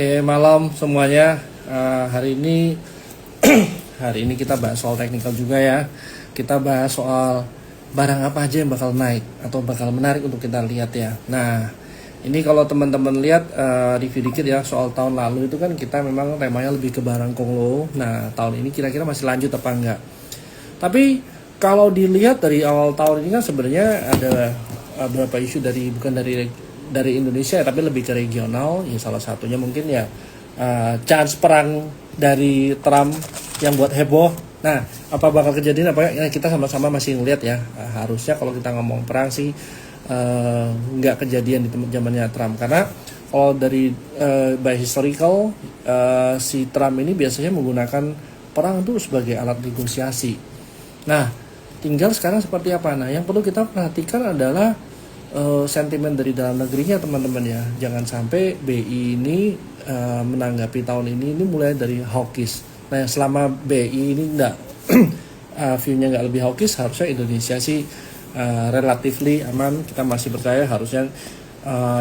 Malam semuanya. Hari ini hari ini kita bahas soal teknikal juga ya. Kita bahas soal barang apa aja yang bakal naik atau bakal menarik untuk kita lihat ya. Nah, ini kalau teman-teman lihat review dikit ya soal tahun lalu itu kan kita memang temanya lebih ke barang konglo. Nah, tahun ini kira-kira masih lanjut apa enggak? Tapi kalau dilihat dari awal tahun ini kan sebenarnya ada beberapa isu bukan dari Indonesia tapi lebih ke regional. Ya salah satunya mungkin ya chance perang dari Trump yang buat heboh. Nah, apa bakal kejadian apa ya, kita sama-sama masih ngeliat ya. Harusnya kalau kita ngomong perang sih nggak kejadian di zamannya Trump, karena kalau dari by historical si Trump ini biasanya menggunakan perang itu sebagai alat negosiasi. Nah, tinggal sekarang seperti apa? Nah, yang perlu kita perhatikan adalah sentimen dari dalam negerinya teman-teman ya. Jangan sampai BI ini menanggapi tahun ini mulai dari hawkish. Nah, selama BI ini enggak view-nya nggak lebih hawkish, harusnya Indonesia sih relatively aman. Kita masih percaya harusnya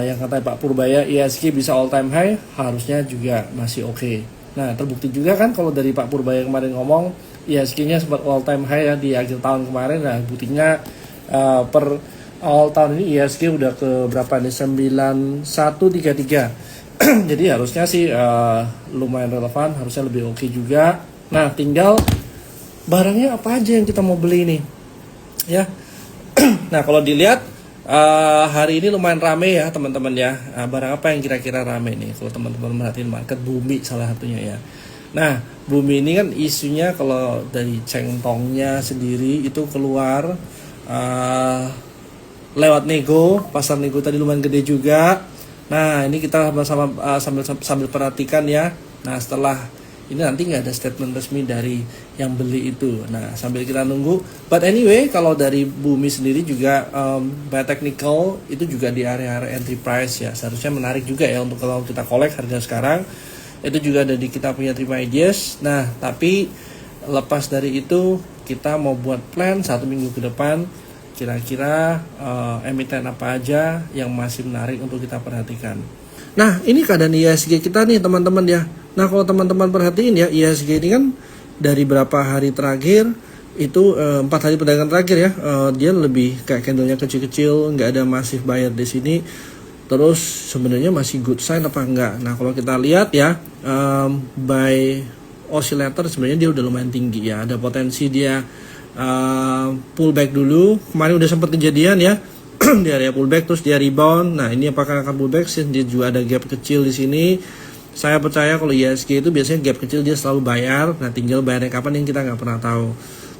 yang kata Pak Purbaya ISG bisa all time high, harusnya juga masih oke. Nah, terbukti juga kan kalau dari Pak Purbaya kemarin ngomong ISG-nya sempat all time high ya di akhir tahun kemarin. Nah, buktinya per awal tahun ini ISG udah ke berapa nih, 9133. Jadi harusnya sih lumayan relevan, harusnya lebih oke juga. Nah, tinggal barangnya apa aja yang kita mau beli nih ya. Nah, kalau dilihat hari ini lumayan rame ya teman-teman ya. Barang apa yang kira-kira rame nih kalau teman-teman merhatiin market? Bumi salah satunya ya. Nah, Bumi ini kan isunya kalau dari Cheng Tongnya sendiri itu keluar lewat nego, pasar nego tadi lumayan gede juga. Nah, ini kita sambil perhatikan ya. Nah, setelah ini nanti nggak ada statement resmi dari yang beli itu. Nah, sambil kita nunggu. But anyway, kalau dari Bumi sendiri juga by technical itu juga di area entry price ya. Seharusnya menarik juga ya untuk kalau kita collect harga sekarang. Itu juga ada di kita punya terima ideas. Nah, tapi lepas dari itu kita mau buat plan 1 minggu ke depan. Kira-kira emiten apa aja yang masih menarik untuk kita perhatikan. Nah, ini keadaan ISG kita nih teman-teman ya. Nah, kalau teman-teman perhatiin ya, ISG ini kan dari berapa hari terakhir itu 4 hari perdagangan terakhir ya, dia lebih kayak candlenya kecil-kecil, nggak ada massive buyer di sini. Terus sebenarnya masih good sign apa enggak? Nah, kalau kita lihat ya, by oscillator sebenarnya dia udah lumayan tinggi ya. Ada potensi dia pullback dulu. Kemarin udah sempat kejadian ya di area pullback, terus dia rebound. Nah, ini apakah akan pullback? Dia juga ada gap kecil di sini. Saya percaya kalau ISG itu biasanya gap kecil dia selalu bayar. Nah, tinggal bayarnya kapan yang kita nggak pernah tahu.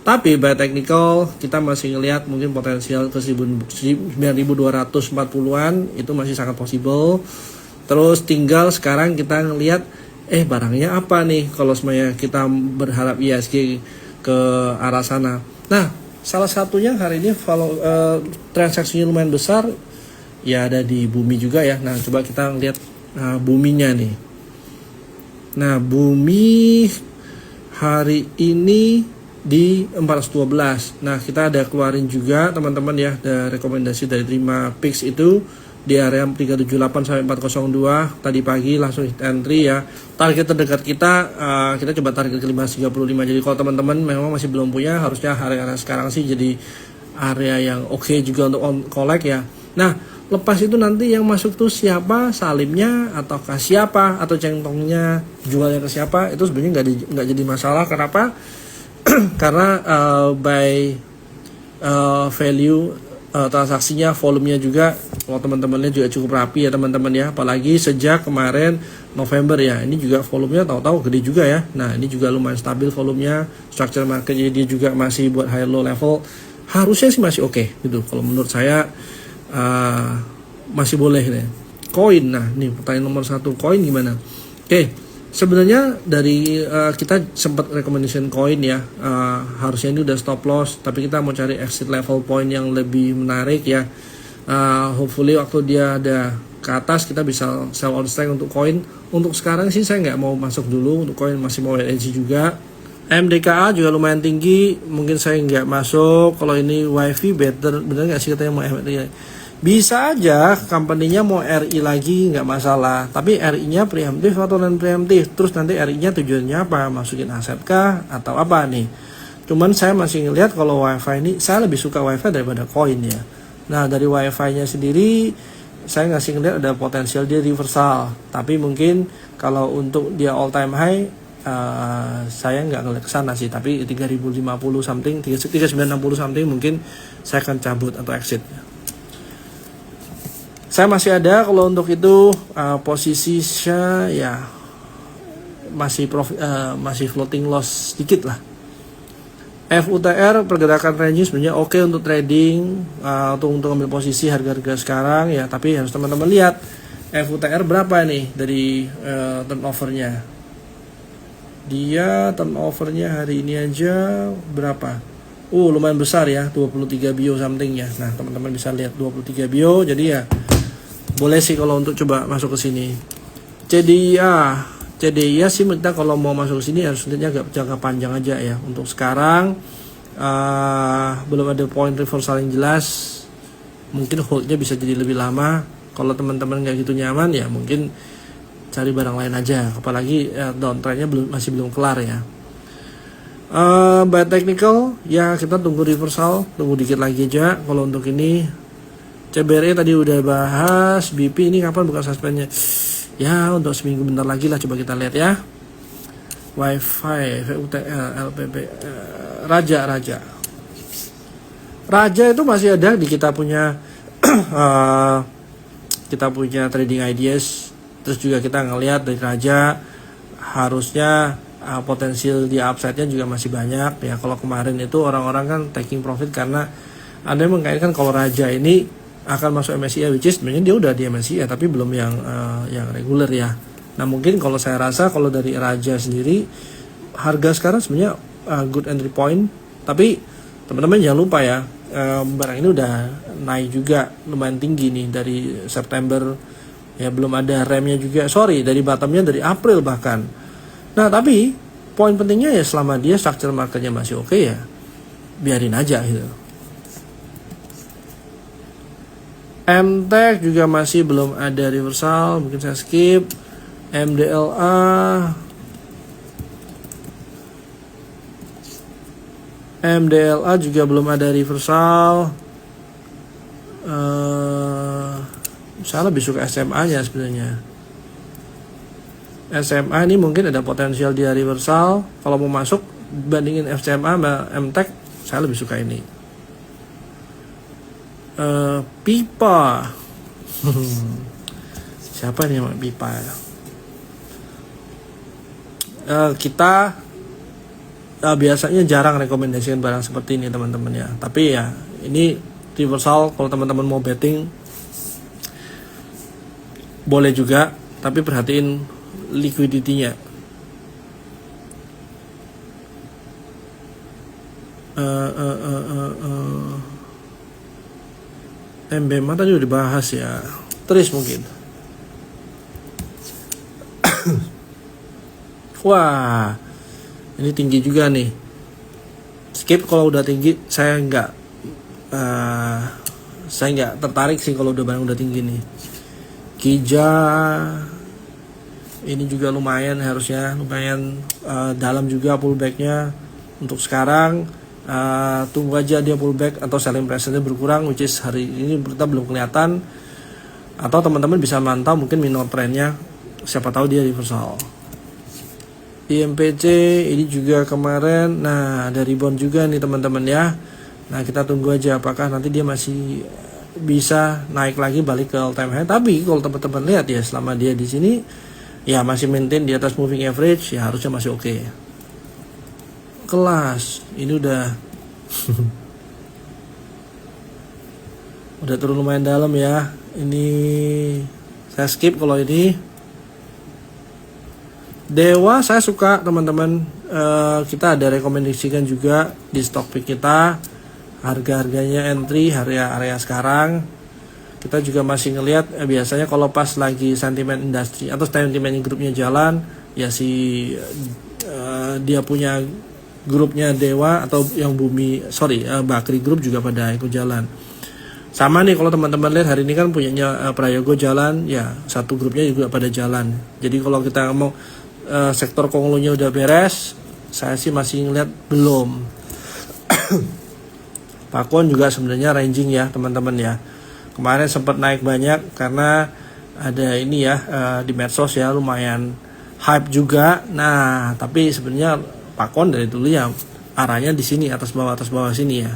Tapi by technical kita masih ngelihat mungkin potensial ke 9.240-an itu masih sangat possible. Terus tinggal sekarang kita ngelihat barangnya apa nih kalau semuanya kita berharap ISG ke arah sana. Nah, salah satunya hari ini transaksinya lumayan besar ya, ada di Bumi juga ya. Nah, coba kita lihat Buminya nih. Nah, Bumi hari ini di 412. Nah, kita ada keluarin juga teman-teman ya, ada rekomendasi dari terima Pix itu di area 378 sampai 402 tadi pagi langsung hit entry ya. Target terdekat kita coba target ke 535. Jadi kalau teman-teman memang masih belum punya, harusnya area sekarang sih jadi area yang oke juga untuk on collect ya. Nah, lepas itu nanti yang masuk tuh siapa, salimnya ataukah siapa, atau centongnya jualnya ke siapa, itu sebenarnya nggak jadi masalah. Kenapa? Karena by value transaksinya, volumenya juga kalau teman-temannya juga cukup rapi ya teman-teman ya. Apalagi sejak kemarin November ya, ini juga volumenya tahu-tahu gede juga ya. Nah, ini juga lumayan stabil volumenya. Structure marketnya dia juga masih buat high low level, harusnya sih masih oke gitu. Kalau menurut saya masih boleh nih. Koin, nah nih pertanyaan nomor 1, koin gimana? Oke, sebenarnya dari kita sempat recommendation koin ya, harusnya ini udah stop loss, tapi kita mau cari exit level point yang lebih menarik ya. Hopefully waktu dia ada ke atas kita bisa sell on strike untuk koin. Untuk sekarang sih saya nggak mau masuk dulu untuk koin, masih mau wait and see juga. MDKA juga lumayan tinggi, mungkin saya nggak masuk. Kalau ini WiFi better, bener nggak sih katanya mau Bisa aja company-nya mau RI lagi nggak masalah, tapi RI-nya preemptif atau non preemptif, terus nanti RI-nya tujuannya apa, masukin aset kah atau apa nih. Cuman saya masih ngelihat kalau WiFi ini, saya lebih suka WiFi daripada koin ya. Nah dari WiFi-nya sendiri saya ngasih ngelihat ada potensial dia reversal, tapi mungkin kalau untuk dia all time high saya nggak ngeliat ke sana sih, tapi 3050 something, 3960 something mungkin saya akan cabut atau exit. Saya masih ada kalau untuk itu, posisinya ya masih floating loss sedikit lah. FUTR pergerakan range sebenarnya oke untuk trading, untuk ambil posisi harga-harga sekarang ya, tapi harus teman-teman lihat FUTR berapa nih dari turnovernya. Dia turnovernya hari ini aja berapa? Lumayan besar ya, 23 bio something ya. Nah teman-teman bisa lihat 23 bio, jadi ya boleh sih kalau untuk coba masuk ke sini. CDIA sih kita kalau mau masuk ke sini harus agak jangka panjang aja ya. Untuk sekarang belum ada point reversal yang jelas. Mungkin holdnya bisa jadi lebih lama. Kalau teman-teman nggak gitu nyaman ya mungkin cari barang lain aja. Apalagi downtrendnya masih belum kelar ya. Buy technical ya kita tunggu reversal, tunggu dikit lagi aja. Kalau untuk ini CBRE tadi udah bahas, BP ini kapan bukan suspendnya? Ya untuk seminggu bentar lagi lah, coba kita lihat ya. WiFi, VUTL, LPP, Raja itu masih ada di kita punya trading ideas. Terus juga kita ngelihat dari Raja harusnya potensial di upside-nya juga masih banyak ya. Kalau kemarin itu orang-orang kan taking profit karena ada yang mengkaitkan kalau Raja ini akan masuk MSCI, which is sebenarnya dia udah di MSCI tapi belum yang reguler ya. Nah mungkin kalau saya rasa kalau dari Raja sendiri harga sekarang sebenarnya good entry point, tapi teman-teman jangan lupa ya, barang ini udah naik juga lumayan tinggi nih dari September ya, belum ada remnya juga, dari bottomnya dari April bahkan. Nah tapi poin pentingnya ya selama dia structure marketnya masih oke ya biarin aja gitu. MTech juga masih belum ada reversal, mungkin saya skip. MDLA juga belum ada reversal. Saya lebih suka SMA-nya sebenarnya. SMA ini mungkin ada potensial dia reversal. Kalau mau masuk bandingin SMA sama MTech, saya lebih suka ini. Pipa siapa nih yang Pipa ya? Kita biasanya jarang rekomendasikan barang seperti ini teman-teman ya, tapi ya ini reversal kalau teman-teman mau betting boleh juga, tapi perhatiin liquidity-nya. MBMA tadi udah dibahas ya. Terus mungkin wah ini tinggi juga nih, skip kalau udah tinggi. Saya nggak tertarik sih kalau udah barang udah tinggi nih. Kija ini juga lumayan, harusnya lumayan dalam juga pullbacknya. Untuk sekarang tunggu aja dia pullback atau selling pressure-nya berkurang, which is hari ini kita belum kelihatan. Atau teman-teman bisa mantau mungkin minor trendnya, siapa tahu dia reversal. IMPC ini juga kemarin, nah ada rebound juga nih teman-teman ya. Nah kita tunggu aja apakah nanti dia masih bisa naik lagi balik ke all time high. Tapi kalau teman-teman lihat ya selama dia di sini ya masih maintain di atas moving average ya harusnya masih oke. Kelas ini udah udah turun lumayan dalam ya. Ini saya skip kalau ini. Dewa saya suka teman-teman. Kita ada rekomendasikan juga di stock pick kita harga-harganya entry area sekarang. Kita juga masih ngelihat biasanya kalau pas lagi sentimen industri atau sentimen grupnya jalan ya dia punya grupnya Dewa atau yang Bakri Group juga pada ikut jalan. Sama nih kalau teman-teman lihat hari ini kan punyanya Prayogo jalan, ya satu grupnya juga pada jalan. Jadi kalau kita mau sektor konglonya udah beres, saya sih masih ngeliat belum. Pakon juga sebenarnya ranging ya teman-teman ya. Kemarin sempat naik banyak karena ada ini ya di medsos ya, lumayan hype juga. Nah tapi sebenarnya Pakon dari dulu ya arahnya di sini, atas bawah sini ya.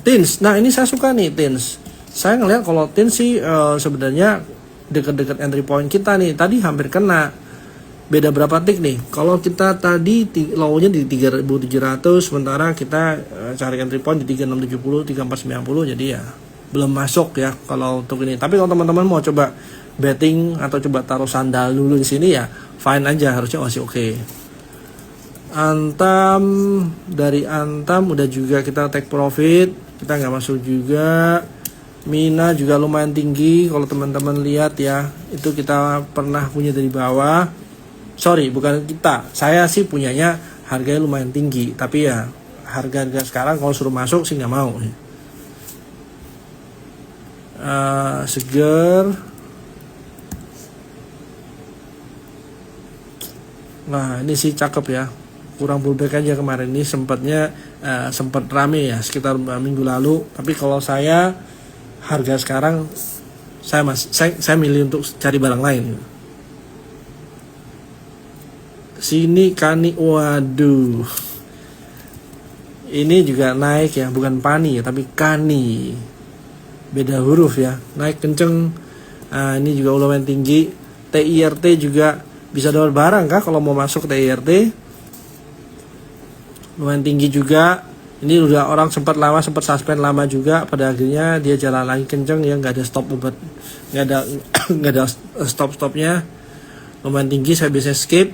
Tins, nah ini saya suka nih Tins. Saya ngelihat kalau Tins sih sebenarnya dekat-dekat entry point kita nih. Tadi hampir kena, beda berapa tik nih. Kalau kita tadi low-nya di 3.700, sementara kita cari entry point di 3.670, 3.490, jadi ya belum masuk ya kalau untuk ini. Tapi kalau teman-teman mau coba betting atau coba taruh sandal dulu di sini ya fine aja, harusnya masih oke. Antam, dari Antam udah juga kita take profit, kita nggak masuk juga. Mina juga lumayan tinggi kalau teman-teman lihat ya, itu kita pernah punya dari bawah. Sorry, bukan kita, saya sih punyanya harganya lumayan tinggi, tapi ya harga sekarang kalau suruh masuk sih nggak mau. Seger. Nah ini sih cakep ya, kurang pullback aja kemarin ini, sempat rame ya sekitar minggu lalu. Tapi kalau saya harga sekarang saya milih untuk cari barang lain. Sini Kani, waduh, ini juga naik ya, bukan Pani ya tapi Kani, beda huruf ya, naik kenceng. Ini juga lumayan tinggi. TIRT juga bisa dapat barang kah kalau mau masuk TIRT, lumayan tinggi juga. Ini udah orang sempat suspend lama juga, pada akhirnya dia jalan lagi kenceng ya, nggak ada stop obat, nggak ada stopnya, lumayan tinggi. Saya bisa skip,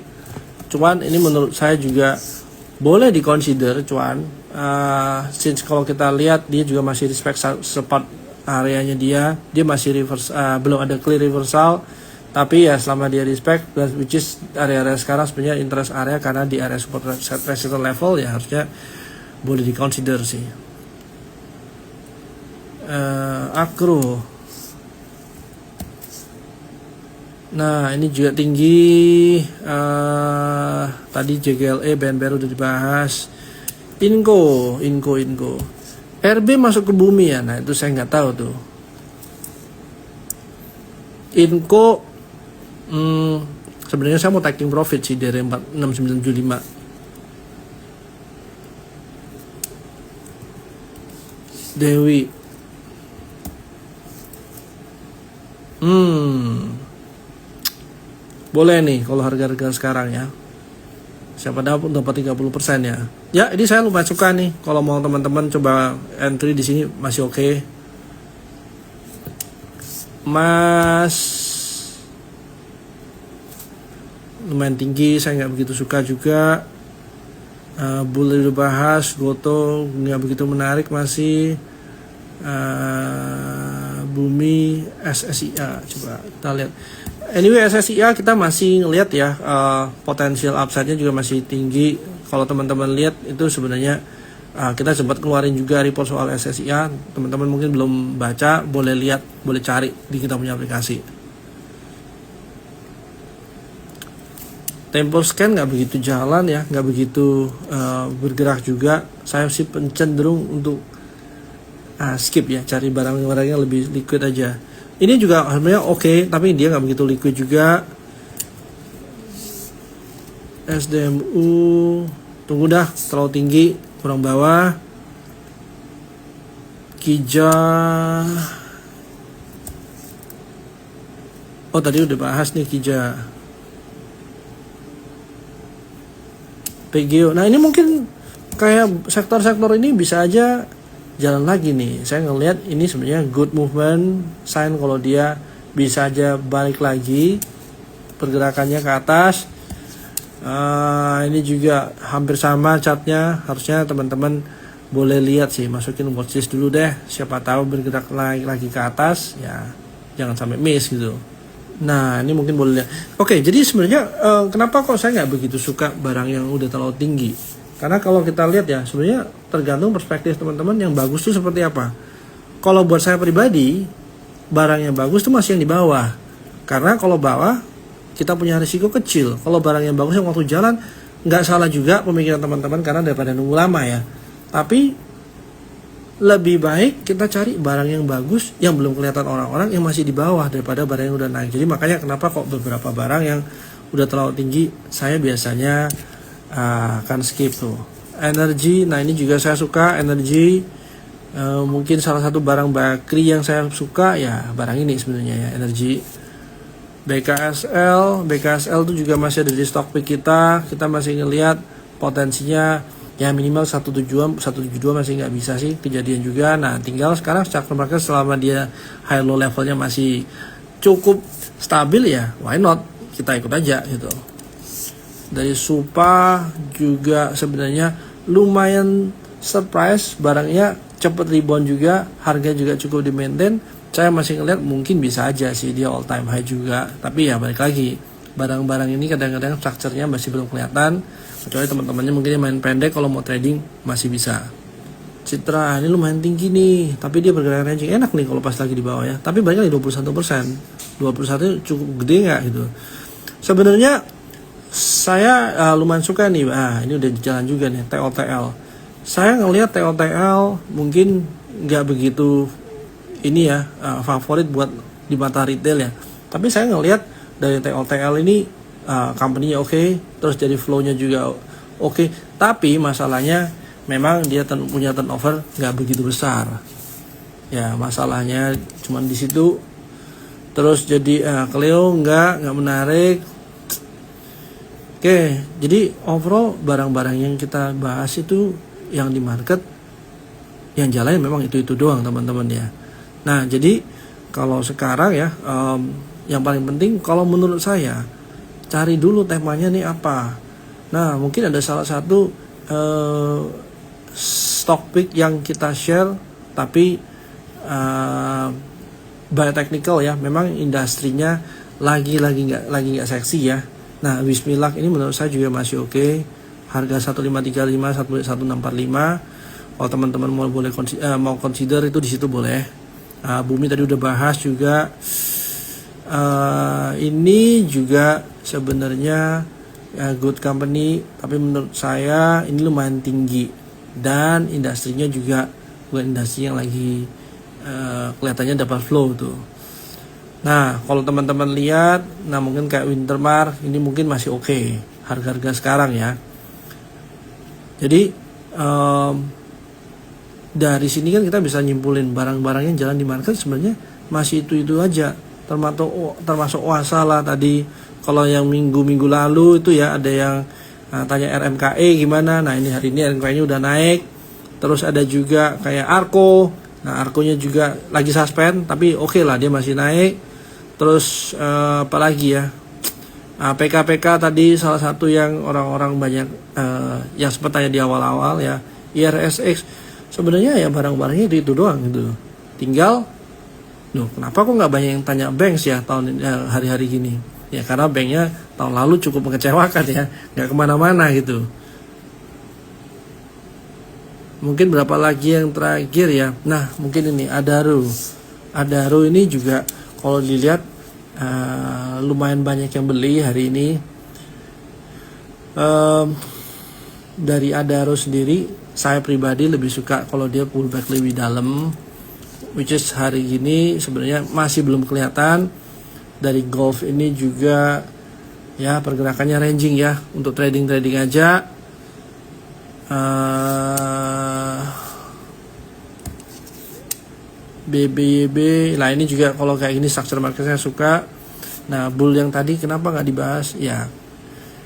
cuman ini menurut saya juga boleh diconsider cuan. Since kalau kita lihat dia juga masih respect support areanya, dia masih reverse, belum ada clear reversal. Tapi ya selama dia respect, which is area-area sekarang sebenarnya interest area, karena di area support resistance level ya harusnya boleh diconsider sih. Akro, nah ini juga tinggi. Tadi JGLE, BNBR udah dibahas. Inco. RB masuk ke bumi ya, nah itu saya nggak tahu tuh. Inco, sebenarnya saya mau taking profit sih dari 46975. Dewi, boleh nih kalau harga-harga sekarang ya, siapa dapat 30% ya. Ya ini saya lumayan suka nih, kalau mau teman-teman coba entry di sini masih oke. Mas lumayan tinggi, saya nggak begitu suka juga. Boleh dibahas. Goto nggak begitu menarik masih. Bumi, SSIA coba kita lihat. Anyway SSIA kita masih ngelihat ya, potensial upside-nya juga masih tinggi. Kalau teman-teman lihat itu sebenarnya kita sempat keluarin juga report soal SSIA. Teman-teman mungkin belum baca, boleh lihat, boleh cari di kita punya aplikasi. Tempo scan nggak begitu jalan ya, nggak begitu bergerak juga. Saya sih cenderung untuk skip ya, cari barang-barangnya lebih liquid aja. Ini juga sebenarnya oke, tapi dia nggak begitu liquid juga. SDMU, tunggu dah, terlalu tinggi, kurang bawah. Kija, oh tadi udah bahas nih Kija. PGO, nah ini mungkin kayak sektor-sektor ini bisa aja jalan lagi nih. Saya ngelihat ini sebenarnya good movement sign kalau dia bisa aja balik lagi pergerakannya ke atas. Ini juga hampir sama chartnya, harusnya teman-teman boleh lihat sih, masukin watchlist dulu deh, siapa tahu bergerak lagi ke atas ya, jangan sampai miss gitu. Nah ini mungkin boleh lihat. Oke, jadi sebenarnya kenapa kok saya nggak begitu suka barang yang udah terlalu tinggi. Karena kalau kita lihat ya, sebenarnya tergantung perspektif teman-teman yang bagus itu seperti apa. Kalau buat saya pribadi, barang yang bagus itu masih yang di bawah. Karena kalau bawah, kita punya risiko kecil. Kalau barang yang bagus yang waktu jalan, nggak salah juga pemikiran teman-teman karena daripada nunggu lama ya. Tapi lebih baik kita cari barang yang bagus yang belum kelihatan orang-orang yang masih di bawah daripada barang yang udah naik. Jadi makanya kenapa kok beberapa barang yang udah terlalu tinggi saya biasanya akan skip tuh. Energi, nah ini juga saya suka energi. Mungkin salah satu barang bakri yang saya suka ya barang ini sebenarnya ya, energi. BKSL itu juga masih ada di stock pick kita masih ngelihat potensinya ya minimal 172 masih nggak bisa sih kejadian juga. Nah tinggal sekarang structure market selama dia high low levelnya masih cukup stabil ya why not kita ikut aja gitu. Dari Supa juga sebenarnya lumayan surprise, barangnya cepet rebound juga, harga juga cukup di maintain. Saya masih ngeliat mungkin bisa aja sih dia all time high juga. Tapi ya balik lagi, barang-barang ini kadang-kadang structure-nya masih belum kelihatan. Kecuali teman-temannya mungkin main pendek, kalau mau trading masih bisa. Citra ini lumayan tinggi nih, tapi dia bergerak ranging enak nih kalau pas lagi di bawah ya. Tapi balik lagi 21%. 21 cukup gede nggak gitu. Sebenarnya saya lumayan suka nih. Ini udah jalan juga nih TOTL. Saya ngelihat TOTL mungkin nggak begitu ini ya favorit buat di mata retail ya. Tapi saya ngelihat dari TOTL ini company-nya oke, terus jadi flow-nya juga oke. Tapi masalahnya memang dia punya turnover nggak begitu besar. Ya masalahnya cuman di situ. Terus jadi Cleo nggak menarik. Oke, jadi overall barang-barang yang kita bahas itu yang di market yang jalan memang itu doang teman-teman ya. Nah jadi kalau sekarang ya yang paling penting kalau menurut saya cari dulu temanya nih apa. Nah mungkin ada salah satu stock pick yang kita share tapi biotechnical ya, memang industrinya lagi nggak seksi ya. Nah Bismillah ini menurut saya juga masih oke. Harga 1535 1645. Kalau teman-teman mau consider itu di situ boleh. Bumi tadi udah bahas juga. Ini juga sebenarnya good company, tapi menurut saya ini lumayan tinggi dan industrinya juga bukan industri yang lagi kelihatannya dapat flow tuh. Nah kalau teman-teman lihat, nah mungkin kayak Wintermar ini mungkin masih oke harga-harga sekarang ya. Jadi dari sini kan kita bisa nyimpulin barang-barang yang jalan di market sebenarnya masih itu aja, termasuk Wasala tadi. Kalau yang minggu lalu itu ya ada yang tanya RMKE gimana. Nah ini hari ini RMKE-nya udah naik. Terus ada juga kayak Arko. Nah Arko-nya juga lagi suspend tapi oke lah dia masih naik. Terus apalagi ya, PKPK tadi salah satu yang orang-orang banyak yang sempat tanya di awal-awal ya. IRSX sebenarnya ya barang-barangnya itu doang gitu. Tinggal kenapa kok nggak banyak yang tanya banks ya hari-hari gini ya, karena banknya tahun lalu cukup mengecewakan ya, nggak kemana-mana gitu. Mungkin berapa lagi yang terakhir ya. Nah mungkin ini Adaro ini juga kalau dilihat lumayan banyak yang beli hari ini. Dari Adaro sendiri saya pribadi lebih suka kalau dia pullback lebih dalam, which is hari ini sebenarnya masih belum kelihatan. Dari Golf ini juga ya pergerakannya ranging ya, untuk trading aja. BBYB lah ini juga kalau kayak gini structure market saya suka. Nah bull yang tadi kenapa nggak dibahas ya,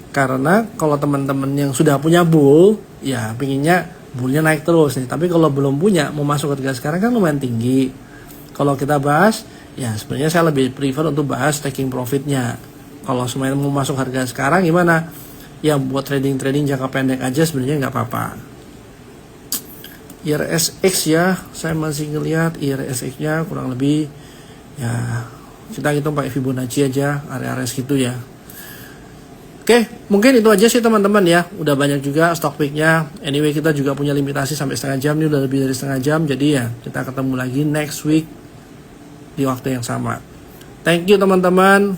karena kalau teman-teman yang sudah punya bull ya pinginnya bullnya naik terus nih. Tapi kalau belum punya, mau masuk ke harga sekarang kan lumayan tinggi. Kalau kita bahas ya sebenarnya saya lebih prefer untuk bahas taking profitnya. Kalau semuanya mau masuk harga sekarang gimana ya, buat trading jangka pendek aja sebenarnya nggak apa-apa. IRSX ya, saya masih ngelihat IRSX nya kurang lebih ya kita hitung pakai Fibonacci aja, area-area segitu ya. Oke, mungkin itu aja sih teman-teman ya. Udah banyak juga stock picknya. Anyway, kita juga punya limitasi sampai setengah jam. Ini udah lebih dari setengah jam. Jadi ya, kita ketemu lagi next week di waktu yang sama. Thank you teman-teman.